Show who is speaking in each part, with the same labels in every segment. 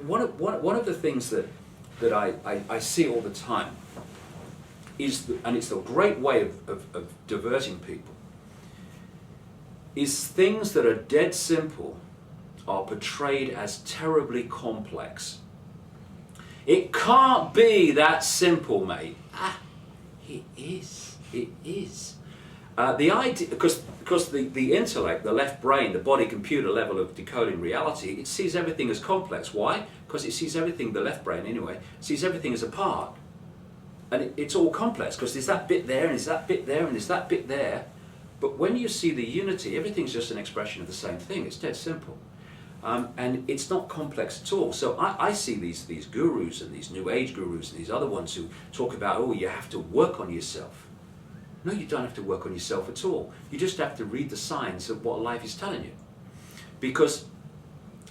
Speaker 1: one of the things that I see all the time is, and it's a great way of diverting people, is things that are dead simple are portrayed as terribly complex. It can't be that simple, mate. It is. It is. The idea, because the intellect, the left brain, the body computer level of decoding reality, it sees everything as complex. Why? Because it sees everything, the left brain anyway, sees everything as a part. And it's all complex because there's that bit there and there's that bit there and there's that bit there. But when you see the unity, everything's just an expression of the same thing. It's dead simple. And it's not complex at all. So I see these gurus and these New Age gurus and these other ones who talk about, oh, you have to work on yourself. No, you don't have to work on yourself at all. You just have to read the signs of what life is telling you. Because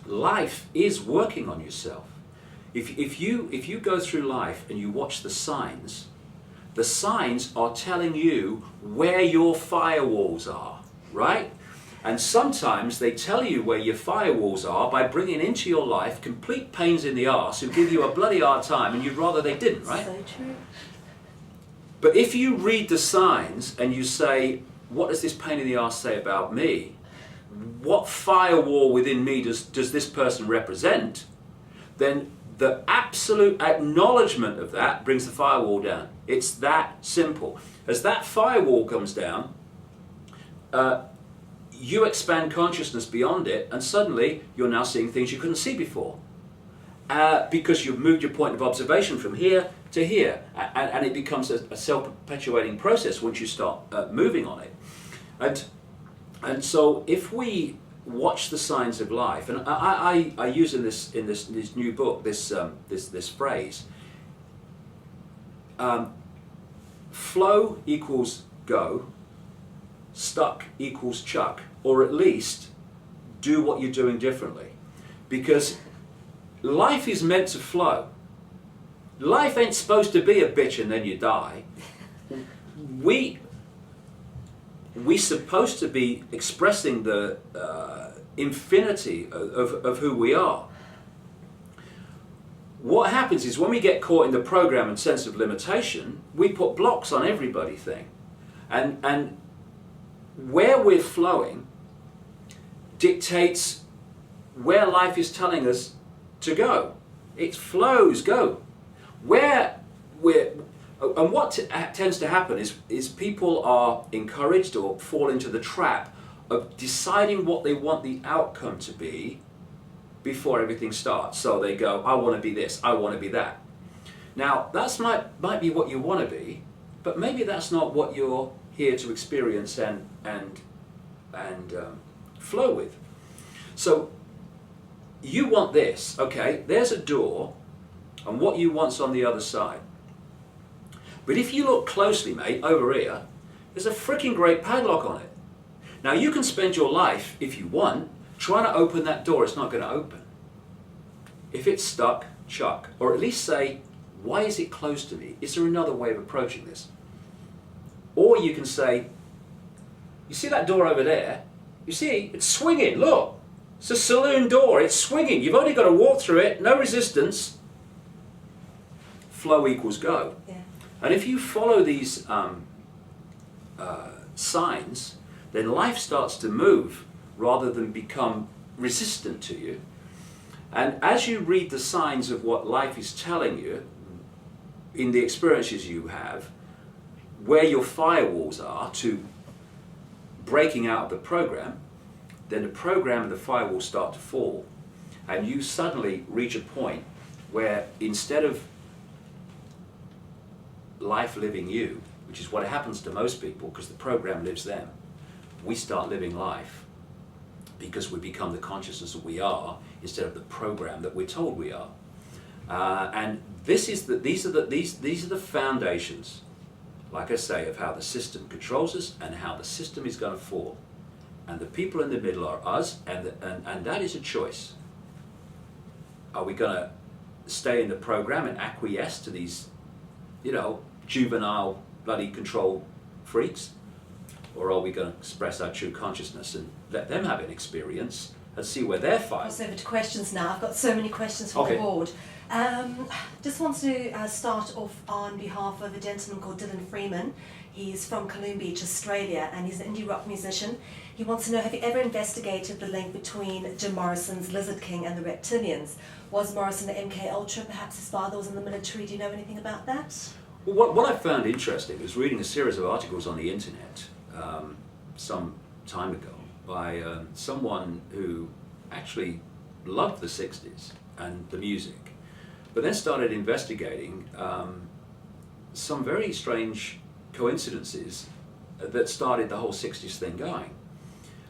Speaker 1: life is working on yourself. If you go through life and you watch the signs are telling you where your firewalls are, right? And sometimes they tell you where your firewalls are by bringing into your life complete pains in the arse who give you a bloody hard time and you'd rather they didn't, right?
Speaker 2: So true.
Speaker 1: But if you read the signs and you say, what does this pain in the arse say about me? What firewall within me does this person represent? Then the absolute acknowledgement of that brings the firewall down. It's that simple. As that firewall comes down, you expand consciousness beyond it, and suddenly you're now seeing things you couldn't see before. Because you've moved your point of observation from here to here, and it becomes a self-perpetuating process once you start moving on it. And so if we watch the signs of life, and I use in this new book this phrase, flow equals go, stuck equals chuck, or at least do what you're doing differently. Because life is meant to flow. Life ain't supposed to be a bitch and then you die. We're supposed to be expressing the infinity of who we are. What happens is when we get caught in the program and sense of limitation, we put blocks on everybody thing. And where we're flowing dictates where life is telling us to go. It flows, go. Where we're, and what tends to happen is people are encouraged or fall into the trap of deciding what they want the outcome to be before everything starts. So they go, I want to be this, I want to be that. Now, that might be what you want to be, but maybe that's not what you're here to experience and flow with. So you want this, okay, there's a door, and what you want's on the other side. But if you look closely, mate, over here, there's a freaking great padlock on it. Now you can spend your life, if you want, trying to open that door. It's not going to open. If it's stuck, chuck. Or at least say, why is it closed to me? Is there another way of approaching this? Or you can say, you see that door over there? You see, it's swinging, look. It's a saloon door, it's swinging. You've only got to walk through it, no resistance. Flow equals go.
Speaker 2: Yeah.
Speaker 1: And if you follow these signs, then life starts to move rather than become resistant to you. And as you read the signs of what life is telling you, in the experiences you have, where your firewalls are to breaking out of the program, then the program and the firewall start to fall, and you suddenly reach a point where instead of life living you, which is what happens to most people because the program lives them, we start living life because we become the consciousness that we are instead of the program that we're told we are. And these are the foundations, like I say, of how the system controls us and how the system is going to fall. And the people in the middle are us, and that is a choice. Are we going to stay in the program and acquiesce to these, juvenile bloody control freaks? Or are we going to express our true consciousness and let them have an experience and see where they're fighting.
Speaker 2: Cross over to questions now. I've got so many questions from the board. Just want to start off on behalf of a gentleman called Dylan Freeman. He's from Cologne Beach, Australia, and he's an indie rock musician. He wants to know, have you ever investigated the link between Jim Morrison's Lizard King and the Reptilians? Was Morrison the MK Ultra? Perhaps his father was in the military. Do you know anything about that?
Speaker 1: Well, what I found interesting was reading a series of articles on the internet some time ago by someone who actually loved the 60s and the music, but then started investigating some very strange coincidences that started the whole 60s thing going.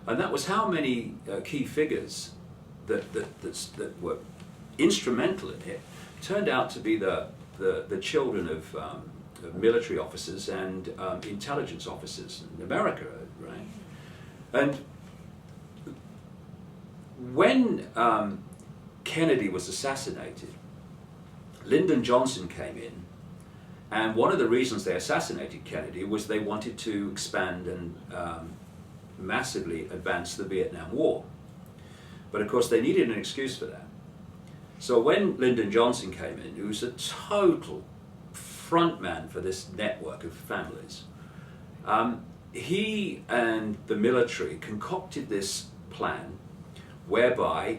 Speaker 1: And that was how many key figures that were instrumental in it turned out to be the children of military officers and intelligence officers in America, right? And when Kennedy was assassinated, Lyndon Johnson came in, and one of the reasons they assassinated Kennedy was they wanted to expand and massively advance the Vietnam War. But of course they needed an excuse for that. So when Lyndon Johnson came in, who was a total frontman for this network of families, he and the military concocted this plan whereby